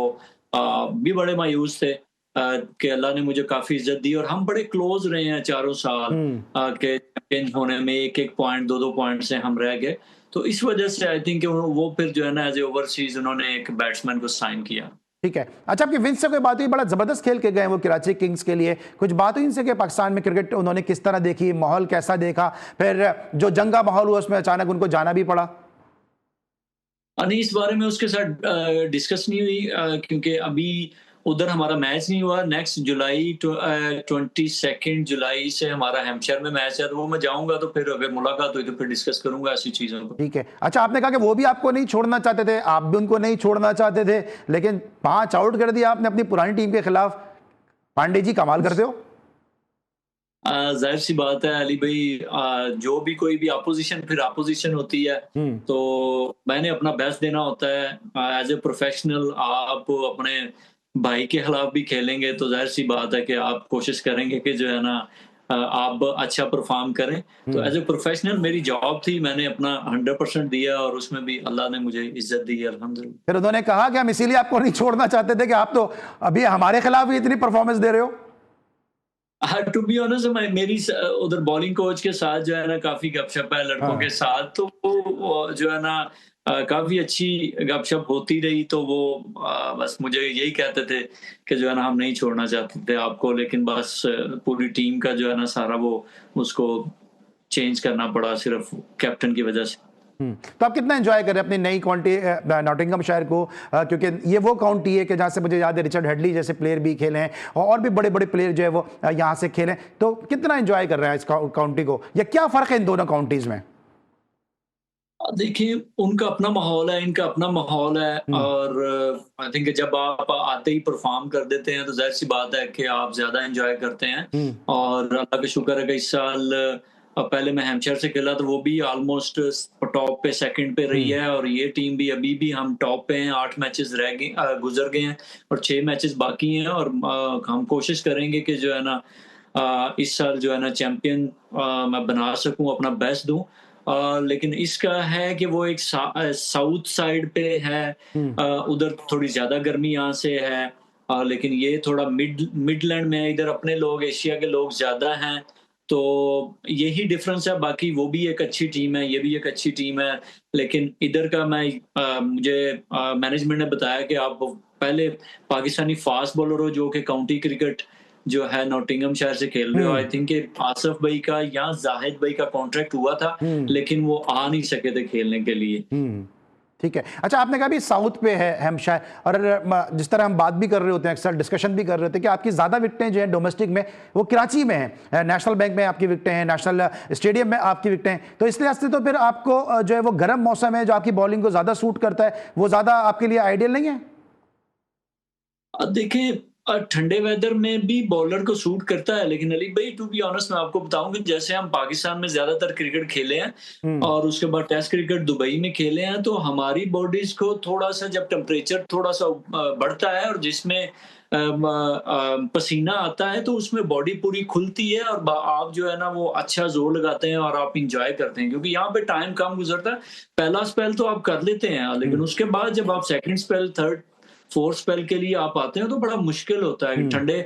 Speaker 5: भी बड़े मायूस थे कि अल्लाह ने मुझे काफी इज्जत दी, और हम बड़े क्लोज रहे हैं 4 साल के चैंपियन होने में। 1-1 पॉइंट 2-2 पॉइंट से हम रह गए। तो इस वजह से आई थिंक वो फिर जो है ना एज ए ओवरसीज उन्होंने एक बैट्समैन को साइन किया।
Speaker 1: ठीक है। अच्छा, आपकी विंस से कोई बात हुई? बड़ा जबरदस्त खेल के गए वो कराची किंग्स के लिए, कुछ बात हुई इनसे कि पाकिस्तान में क्रिकेट उन्होंने किस तरह देखी, माहौल कैसा देखा, फिर जो जंग का माहौल हुआ उसमें अचानक उनको जाना भी पड़ा?
Speaker 5: नहीं, इस बारे में उसके साथ डिस्कस नहीं हुई, क्योंकि अभी उधर हमारा मैच नहीं हुआ। नेक्स्ट जुलाई 22 जुलाई से हमारा हैम्पशायर में मैच है, तो वो मैं जाऊंगा, तो फिर अगर मुलाकात हुई तो फिर डिस्कस करूंगा ऐसी चीजों को।
Speaker 1: ठीक है। अच्छा, आपने कहा कि वो भी आपको नहीं छोड़ना चाहते थे, आप भी उनको नहीं छोड़ना चाहते थे, लेकिन 5 आउट कर दिया आपने अपनी पुरानी टीम के खिलाफ। पांडे जी, कमाल करते हो।
Speaker 5: जाहिर सी बात है अली भाई, जो भी कोई भी अपोजिशन होती है, तो मैंने अपना बेस्ट देना होता है। एज ए प्रोफेशनल आप अपने भाई के खिलाफ भी खेलेंगे तो जाहिर सी बात है कि आप कोशिश करेंगे कि जो है ना आप अच्छा परफॉर्म करें। तो एज ए प्रोफेशनल मेरी जॉब थी, मैंने अपना 100% दिया और उसमें भी अल्लाह ने मुझे इज्जत दी है, अल्हम्दुलिल्लाह।
Speaker 1: फिर उन्होंने कहा कि हम इसीलिए आपको नहीं छोड़ना चाहते थे कि आप तो अभी हमारे खिलाफ ही इतनी परफॉर्मेंस दे रहे हो।
Speaker 5: टू बी ऑनेस्ट, मेरी उधर बॉलिंग कोच के साथ जो है ना काफी गपशप है लड़कों के साथ, तो वो जो है ना काफी अच्छी गपशप होती रही। तो वो बस मुझे यही कहते थे कि जो है ना हम नहीं छोड़ना चाहते थे आपको, लेकिन बस पूरी टीम का जो है ना सारा वो उसको चेंज करना पड़ा सिर्फ कैप्टन की वजह से।
Speaker 1: तो आप कितना एंजॉय कर रहे हैं अपनी नई काउंटी नॉटिंघमशायर को, क्योंकि ये वो काउंटी है कि जहाँ से मुझे याद है रिचर्ड हेडली जैसे प्लेयर भी खेले हैं और भी बड़े बड़े प्लेयर जो है वो यहाँ से खेले। तो कितना एंजॉय कर रहे हैं इस काउंटी को, या क्या फ़र्क है इन दोनों काउंटीज़ में?
Speaker 5: देखिए, उनका अपना माहौल है, इनका अपना माहौल है, और आई थिंक जब आप आते ही परफॉर्म कर देते हैं तो जाहिर सी बात है कि आप ज्यादा एंजॉय करते हैं। और अल्लाह का शुक्र है कि इस साल पहले मैं हैम्पशायर से खेला तो वो भी ऑलमोस्ट टॉप पे सेकंड पे रही है, और ये टीम भी अभी भी हम टॉप पे हैं। 8 मैचेस रह गए गुजर गए हैं और 6 मैचेस बाकी हैं, और हम कोशिश करेंगे कि जो है ना इस साल जो है ना चैंपियन मैं बना सकूं, अपना बेस्ट दूं। लेकिन इसका है कि वो एक साउथ साइड पे है, उधर थोड़ी ज्यादा गर्मी यहाँ से है, लेकिन ये थोड़ा मिडलैंड में है, इधर अपने लोग एशिया के लोग ज्यादा हैं, तो यही डिफरेंस है। बाकी वो भी एक अच्छी टीम है, ये भी एक अच्छी टीम है, लेकिन इधर का मुझे मैनेजमेंट ने बताया कि आप पहले पाकिस्तानी फास्ट बॉलर हो जो कि काउंटी क्रिकेट जो है नॉटिंघमशायर से खेल रहे हो। आई थिंक आसिफ भाई का या जाहिद भाई का कॉन्ट्रैक्ट हुआ था, लेकिन वो आ नहीं सके थे खेलने के लिए।
Speaker 1: ठीक है। अच्छा, आपने कहा भी साउथ पे है हैम्पशायर, और जिस तरह हम बात भी कर रहे होते हैं, अक्सर डिस्कशन भी कर रहे होते हैं कि आपकी ज़्यादा विकेटें जो हैं डोमेस्टिक में वो कराची में हैं, नेशनल बैंक में आपकी विकेटें हैं, नेशनल स्टेडियम में आपकी विकेटें हैं। तो इस लिहाज से तो फिर आपको जो है वो गर्म मौसम है जो आपकी बॉलिंग को ज़्यादा सूट करता है, वो ज़्यादा आपके लिए आइडियल नहीं है?
Speaker 5: देखिए, ठंडे वेदर में भी बॉलर को सूट करता है, लेकिन अली भाई टू बी ऑनेस्ट मैं आपको बताऊं कि जैसे हम पाकिस्तान में ज्यादातर क्रिकेट खेले हैं और उसके बाद टेस्ट क्रिकेट दुबई में खेले हैं, तो हमारी बॉडीज को थोड़ा सा जब टेम्परेचर थोड़ा सा बढ़ता है और जिसमें पसीना आता है तो उसमें बॉडी पूरी खुलती है और आप जो है ना वो अच्छा जोर लगाते हैं और आप इंजॉय करते हैं, क्योंकि यहाँ पे टाइम कम गुजरता है। पहला स्पेल तो आप कर लेते हैं, लेकिन उसके बाद जब आप second spell, third, fourth spell के लिए आप आते हैं तो बड़ा मुश्किल होता है। ठंडे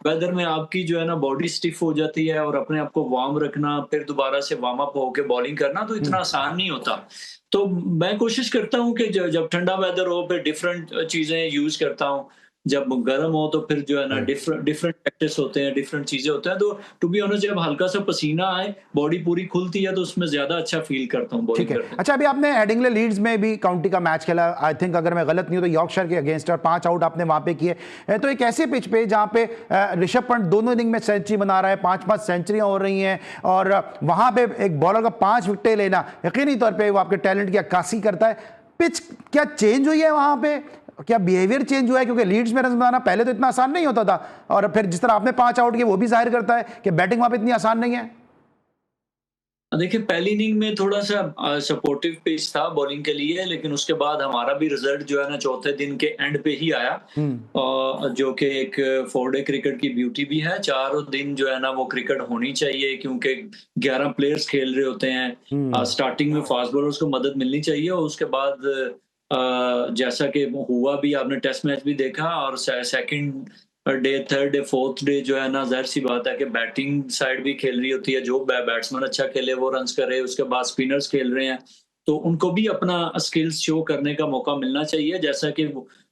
Speaker 5: वेदर में आपकी जो है ना बॉडी स्टिफ हो जाती है और अपने आप को वार्म रखना, फिर दोबारा से वार्म अप होके बॉलिंग करना तो इतना आसान नहीं होता। तो मैं कोशिश करता हूँ कि जब ठंडा वेदर हो फिर डिफरेंट चीजें यूज करता हूँ, जब गर्म हो तो फिर जो है ना डिफरेंट प्रैक्टिस होते हैं, डिफरेंट चीजें होते हैं। तो टू बी ऑनेस्ट जब हल्का सा पसीना आए, बॉडी पूरी खुलती है तो उसमें ज्यादा अच्छा फील करता हूँ बॉलिंग करते।
Speaker 1: अच्छा, अभी आपने हेडिंग्ले लीड्स में भी काउंटी का मैच खेला, आई थिंक अगर मैं गलत नहीं हूं तो यॉर्कशायर के अगेंस्ट, और 5 आउट आपने वहां पे किए। तो एक ऐसे पिच पे जहां पे ऋषभ पंत दोनों इनिंग में सेंचुरी बना रहा है, 5-5 सेंचुरियां हो रही हैं, और वहां पे एक बॉलर का 5 विकेटें लेना यकीनी तौर पर वो आपके टैलेंट की अक्कासी करता है। पिच क्या चेंज हुई है वहां पे, क्या बिहेवियर चेंज हुआ है? क्योंकि लीड्स में रन बनाना पहले तो इतना आसान नहीं होता था, और फिर जिस तरह आपने 5 आउट किए वो भी जाहिर करता है कि बैटिंग वहां पे इतनी आसान नहीं है।
Speaker 5: देखिए, पहली इनिंग में थोड़ा सा सपोर्टिव पिच था बॉलिंग के लिए, लेकिन उसके बाद हमारा भी रिजल्ट जो है ना चौथे दिन के एंड पे ही आया, जो कि एक 4 डे क्रिकेट की ब्यूटी भी है। 4 दिन जो है ना वो क्रिकेट होनी चाहिए, क्योंकि 11 प्लेयर्स खेल रहे होते हैं। स्टार्टिंग में फास्ट बॉलर्स को मदद मिलनी चाहिए, और उसके बाद जैसा कि हुआ भी, आपने टेस्ट मैच भी देखा, और second day, third day, fourth day जो है ना जाहिर सी बात है कि बैटिंग साइड भी खेल रही होती है। जो बैट्समैन अच्छा खेले वो रन्स करे, उसके बाद स्पिनर्स खेल रहे हैं तो उनको भी अपना स्किल्स शो करने का मौका मिलना चाहिए, जैसा कि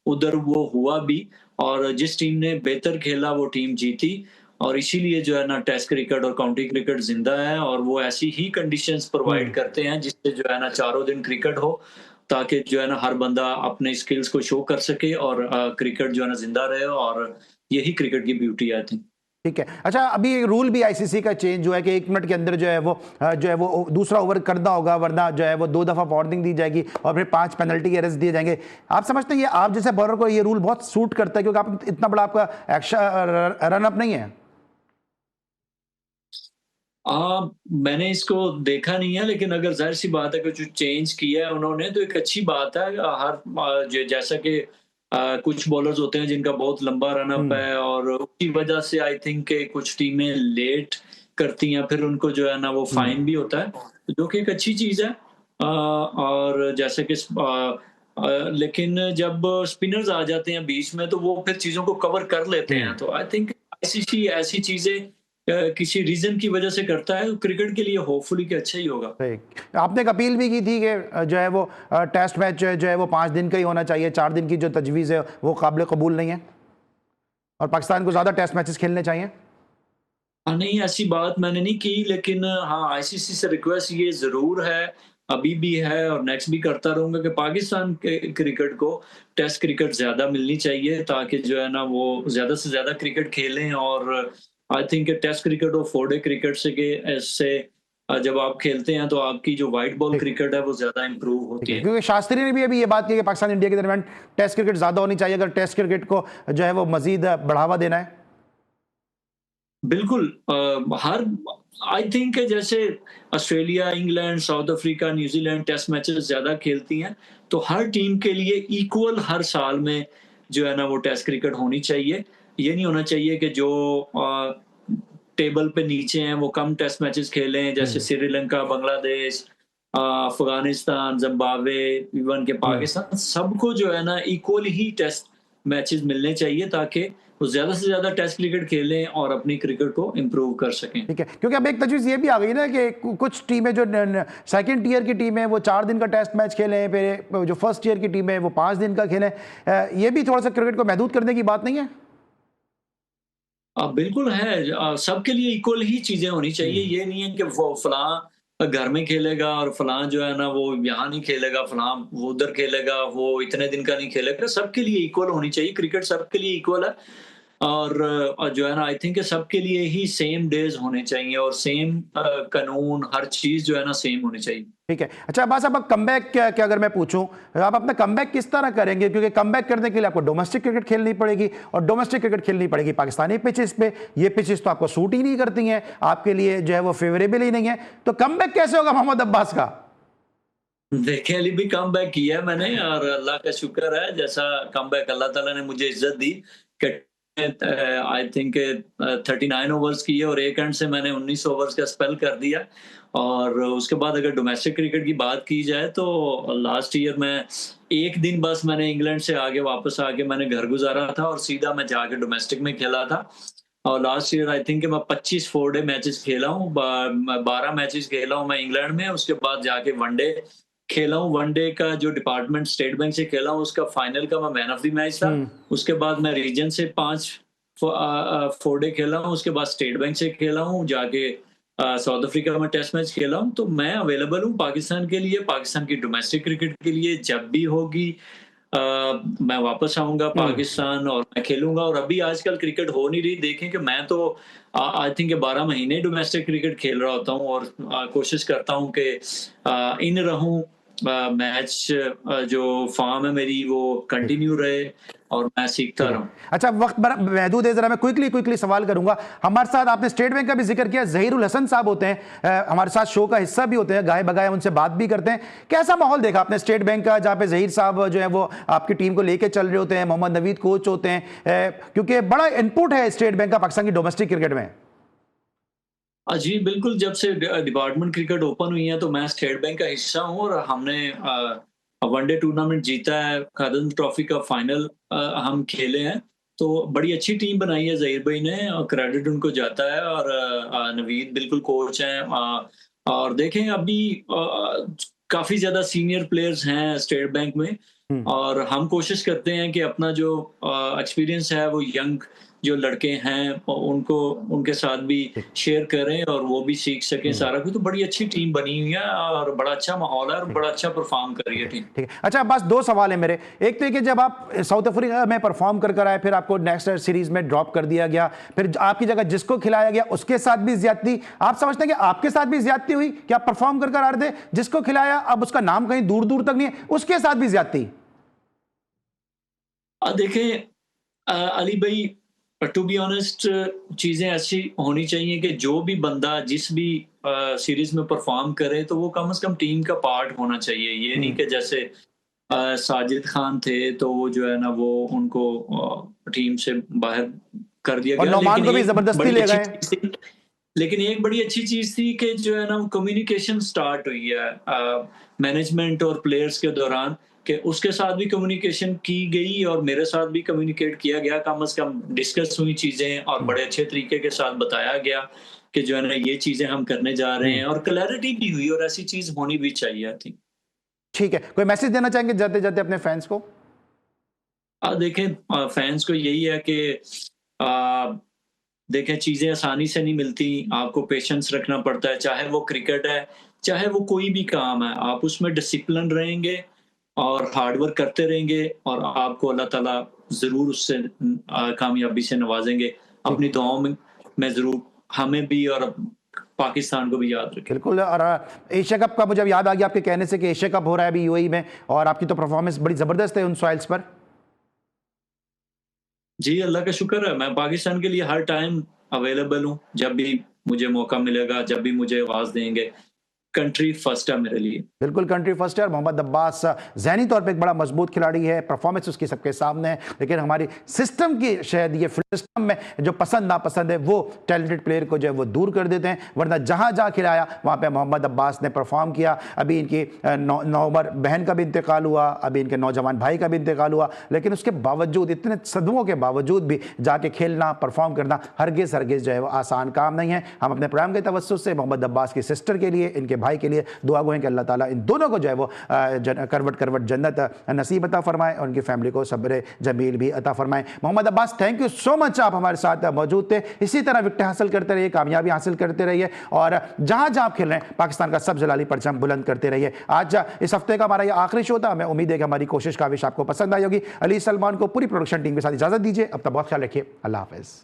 Speaker 5: उधर वो हुआ भी। और जिस टीम ने बेहतर खेला वो टीम जीती, और इसीलिए जो है ना टेस्ट क्रिकेट और काउंटी क्रिकेट जिंदा है, और वो ऐसी ही कंडीशंस प्रोवाइड करते हैं जिससे जो है ना 4 दिन क्रिकेट हो, ताकि जो है ना हर बंदा अपने स्किल्स को शो कर सके और क्रिकेट जो है ना जिंदा रहे, और यही क्रिकेट की ब्यूटी है।
Speaker 1: ठीक है। अच्छा, अभी एक रूल भी आईसीसी का चेंज हुआ है कि 1 मिनट के अंदर जो है वो दूसरा ओवर करना होगा, वरना जो है वो 2 दफा वार्निंग दी जाएगी और फिर 5 पेनल्टी के अरेस्ट दिए जाएंगे। आप समझते हैं ये आप जैसे बॉलर को ये रूल बहुत सूट करता है, क्योंकि आप इतना बड़ा आपका एक्शन रन अप नहीं है?
Speaker 5: मैंने इसको देखा नहीं है, लेकिन अगर जाहिर सी बात है कि जो चेंज किया है उन्होंने तो एक अच्छी बात है। जैसा कि कुछ बॉलर्स होते हैं जिनका बहुत लंबा रन अप है, और उसकी वजह से आई थिंक कुछ टीमें लेट करती हैं, फिर उनको जो है ना वो फाइन भी होता है, जो कि एक अच्छी चीज़ है। और जैसे कि लेकिन जब स्पिनर्स आ जाते हैं बीच में तो वो फिर चीज़ों को कवर कर लेते हैं। तो आई थिंक आईसीसी ऐसी चीज़ें किसी रीजन की वजह से करता है, क्रिकेट के लिए होपफुली कि अच्छा ही होगा।
Speaker 1: आपने एक अपील भी की थी कि जो है वो टेस्ट मैच जो है वो 5 दिन का ही होना चाहिए, 4 दिन की जो तजवीज़ है वो काबिल कबूल नहीं है और पाकिस्तान को ज़्यादा टेस्ट मैचेस खेलने चाहिए।
Speaker 5: नहीं, ऐसी बात मैंने नहीं की, लेकिन हाँ, आईसीसी से रिक्वेस्ट ये ज़रूर है, अभी भी है और नेक्स्ट भी करता रहूँगा कि पाकिस्तान के क्रिकेट को टेस्ट क्रिकेट ज़्यादा मिलनी चाहिए, ताकि जो है ना वो ज़्यादा से ज़्यादा क्रिकेट खेलें। और आई थिंक टेस्ट क्रिकेट और 4 डे क्रिकेट से जब आप खेलते हैं तो आपकी जो व्हाइट बॉल क्रिकेट है वो ज़्यादा इम्प्रूव होती है।
Speaker 1: क्योंकि शास्त्री ने भी अभी ये बात की कि पाकिस्तान इंडिया के दरमियान टेस्ट क्रिकेट ज़्यादा होनी चाहिए अगर टेस्ट क्रिकेट को जो है वो मज़ीद बढ़ावा देना है।
Speaker 5: बिल्कुल, हर आई थिंक जैसे Australia, England, South Africa, New Zealand test matches ज़्यादा खेलती हैं, तो हर टीम के लिए इक्वल हर साल में जो है ना वो टेस्ट क्रिकेट होनी चाहिए। ये नहीं होना चाहिए कि जो टेबल पे नीचे हैं वो कम टेस्ट मैचेस खेलें, जैसे श्रीलंका, बांग्लादेश, अफगानिस्तान, जिम्बाब्वे, इवन के पाकिस्तान, सबको जो है ना इक्वल ही टेस्ट मैचेस मिलने चाहिए ताकि वो ज्यादा से ज्यादा टेस्ट क्रिकेट खेलें और अपनी क्रिकेट को इम्प्रूव कर सकें।
Speaker 1: ठीक है, क्योंकि अब एक तजवीज़ ये भी आ गई ना कि कुछ टीमें जो सेकंड टीयर की टीम है वो 4 दिन का टेस्ट मैच खेलें, फिर जो फर्स्ट टीयर की टीम है वो 5 दिन का खेलें। ये भी थोड़ा सा क्रिकेट को महदूद करने की बात नहीं है?
Speaker 5: बिल्कुल है, सबके लिए इक्वल ही चीजें होनी चाहिए। ये नहीं है कि वो फलां घर में खेलेगा और फलां जो है ना वो यहाँ नहीं खेलेगा, फलां वो उधर खेलेगा, वो इतने दिन का नहीं खेलेगा। सबके लिए इक्वल होनी चाहिए, क्रिकेट सबके लिए इक्वल है। और जो है ना आई थिंक सबके लिए ही सेम डेज होने चाहिए और सेम कानून, हर चीज जो है ना सेम होनी चाहिए।
Speaker 1: ठीक है। अच्छा अब्बास, अब कमबैक क्या अगर मैं पूछूं, आप अपना कमबैक किस तरह करेंगे? क्योंकि कमबैक करने के लिए आपको डोमेस्टिक क्रिकेट खेलनी पड़ेगी और डोमेस्टिक क्रिकेट खेलनी पड़ेगी पाकिस्तानी पिचेस पे। ये पिचेस तो आपको सूट ही नहीं करती हैं, आपके लिए जो है वो फेवरेबल ही नहीं है, तो कमबैक कैसे होगा मोहम्मद अब्बास का?
Speaker 5: देखिए, अली भी कम बैक किया है मैंने और अल्लाह का शुक्र है, जैसा कम बैक अल्लाह ताला ने मुझे इज्जत दी कि आई थिंक 39 ओवर्स किए और एक एंड से मैंने 19 ओवर्स का स्पेल कर दिया। और उसके बाद अगर डोमेस्टिक क्रिकेट की बात की जाए तो लास्ट ईयर मैं एक दिन बस मैंने इंग्लैंड से आगे वापस आके मैंने घर गुजारा था और सीधा मैं जाके डोमेस्टिक में खेला था। और लास्ट ईयर आई थिंक मैं 25 4 डे मैचेस खेला हूँ, 12 मैचेस खेला हूँ मैं इंग्लैंड में। उसके बाद जाके वनडे खेला हूँ, वनडे का जो डिपार्टमेंट स्टेट बैंक से खेला हूँ उसका फाइनल का मैं मैन ऑफ द मैच था। उसके बाद मैं रीजन से 5 4 डे खेला हूँ, उसके बाद स्टेट बैंक से खेला हूँ, जाके साउथ अफ्रीका में टेस्ट मैच खेला हूँ। तो मैं अवेलेबल हूँ पाकिस्तान के लिए, पाकिस्तान की डोमेस्टिक क्रिकेट के लिए। जब भी होगी मैं वापस आऊंगा पाकिस्तान और मैं खेलूंगा। और अभी आजकल क्रिकेट हो नहीं रही, देखें कि मैं तो आई थिंक 12 महीने डोमेस्टिक क्रिकेट खेल रहा होता हूँ और कोशिश करता हूँ कि इन रहूं, मैच जो फॉर्म है मेरी वो कंटिन्यू रहे और मैं सीखता रहूं।
Speaker 1: अच्छा, वक्त महदूद है, जरा मैं क्विकली सवाल करूंगा। हमारे साथ आपने स्टेट बैंक का भी जिक्र किया, ज़हीरुल हसन साहब होते हैं हमारे साथ, शो का हिस्सा भी होते हैं, गाए बगाए उनसे बात भी करते हैं। कैसा माहौल देखा आपने स्टेट बैंक का, जहां पे ज़हीर साहब जो है वो आपकी टीम को लेके चल रहे होते हैं, मोहम्मद नवीद कोच होते हैं, क्योंकि बड़ा इनपुट है स्टेट बैंक का पाकिस्तान की डोमेस्टिक क्रिकेट में?
Speaker 5: जी बिल्कुल, जब से डिपार्टमेंट क्रिकेट ओपन हुई है तो मैं स्टेट बैंक का हिस्सा हूँ और हमने वनडे टूर्नामेंट जीता है, खादिम ट्रॉफी का फाइनल हम खेले हैं। तो बड़ी अच्छी टीम बनाई है ज़हीर भाई ने और क्रेडिट उनको जाता है। और नवीद बिल्कुल कोच हैं। और देखें अभी काफ़ी ज़्यादा सीनियर प्लेयर्स हैं स्टेट बैंक में और हम कोशिश करते हैं कि अपना जो एक्सपीरियंस है वो यंग जो लड़के हैं उनको उनके साथ भी शेयर करें और वो भी सीख सकें सारा कुछ। तो बड़ी अच्छी टीम बनी हुई है और बड़ा अच्छा माहौल है और बड़ा अच्छा परफॉर्म कर रही है टीम।
Speaker 1: ठीक है। अच्छा बस 2 सवाल है मेरे। एक तो ये कि जब आप साउथ अफ्रीका में परफॉर्म कर आए, फिर आपको नेक्स्ट सीरीज में ड्रॉप कर दिया गया, फिर आपकी जगह जिसको खिलाया गया उसके साथ भी ज्यादती, आप समझते हैं कि आपके साथ भी ज्यादती हुई? कि आप परफॉर्म कर आ रहे थे, जिसको खिलाया अब उसका नाम कहीं दूर दूर तक नहीं है, उसके साथ भी ज्यादती?
Speaker 5: देखें अली भाई, टू बी ऑनेस्ट चीजें ऐसी होनी चाहिए कि जो भी बंदा जिस भी सीरीज में परफॉर्म करे तो वो कम से कम टीम का पार्ट होना चाहिए। ये नहीं कि जैसे साजिद खान थे तो वो जो है ना वो उनको टीम से बाहर कर दिया गया,
Speaker 1: लेकिन को भी जबरदस्ती ले गए।
Speaker 5: लेकिन एक बड़ी अच्छी चीज थी कि जो है ना कम्युनिकेशन स्टार्ट हुई है मैनेजमेंट और प्लेयर्स के दौरान, कि उसके साथ भी कम्युनिकेशन की गई और मेरे साथ भी कम्युनिकेट किया गया, कम से कम डिस्कस हुई चीजें और बड़े अच्छे तरीके के साथ बताया गया कि जो है ना ये चीजें हम करने जा रहे हैं, और क्लैरिटी भी हुई, और ऐसी चीज होनी भी चाहिए थी।
Speaker 1: ठीक है, कोई मैसेज देना चाहेंगे जाते जाते अपने फैंस को?
Speaker 5: देखें, फैंस को यही है कि देखें, चीजें आसानी से नहीं मिलती, आपको पेशेंस रखना पड़ता है, चाहे वो क्रिकेट है, चाहे वो कोई भी काम है, आप उसमें डिसिप्लिन रहेंगे और हार्डवर्क करते रहेंगे और आपको अल्लाह ताला जरूर उससे कामयाबी से नवाजेंगे। अपनी दुआओं में जरूर हमें भी और पाकिस्तान को भी याद रखें।
Speaker 1: बिल्कुल। और एशिया कप का मुझे अब याद आ गया आपके कहने से कि एशिया कप हो रहा है अभी यूएई में, और आपकी तो परफॉर्मेंस बड़ी जबरदस्त है उन सॉइल्स पर।
Speaker 5: जी, अल्लाह का शुक्र है, मैं पाकिस्तान के लिए हर टाइम अवेलेबल हूँ। जब भी मुझे मौका मिलेगा, जब भी मुझे आवाज देंगे, कंट्री फर्स्ट है मेरे लिए।
Speaker 1: बिल्कुल कंट्री फर्स्ट है। और मोहम्मद अब्बास ज़हनी तौर पे एक बड़ा मजबूत खिलाड़ी है, परफॉर्मेंस उसकी सबके सामने है, लेकिन हमारी सिस्टम की शायद ये सिस्टम में जो पसंद नापसंद है वो टैलेंटेड प्लेयर को जो है वो दूर कर देते हैं, वरना जहाँ जहाँ खिलाया वहाँ पे मोहम्मद अब्बास ने परफॉर्म किया। अभी इनकी नौबर बहन का भी इंतकाल हुआ, अभी इनके नौजवान भाई का भी इंतकाल हुआ, लेकिन उसके बावजूद, इतने सदमों के बावजूद भी जाके खेलना, परफॉर्म करना हरगिज़ हरगिज़ जो है वो आसान काम नहीं है। हम अपने प्रोग्राम के तवज्जुह से मोहम्मद अब्बास की सिस्टर के लिए, इनके भाई के लिए दुआ गो हैं कि अल्लाह ताला इन दोनों को जो है वो करवट करवट जन्नत नसीब अता फरमाए और उनकी फैमिली को सब्र जमील भी अता फरमाए। Mohammad Abbas, thank you so much, आप हमारे साथ मौजूद थे। इसी तरह विकेट हासिल करते रहिए, कामयाबी हासिल करते रहिए, और जहां जहां आप खेल रहे हैं पाकिस्तान का सब जलाली परचम बुलंद करते रहिए। आज इस हफ्ते का हमारा ये आखिरी शो था। हमें उम्मीद है कि हमारी कोशिश काविश आपको पसंद आई होगी। अली सलमान को पूरी प्रोडक्शन टीम के साथ इजाजत दीजिए। अब तक बहुत ख्याल रखिए। अल्लाह हाफिज।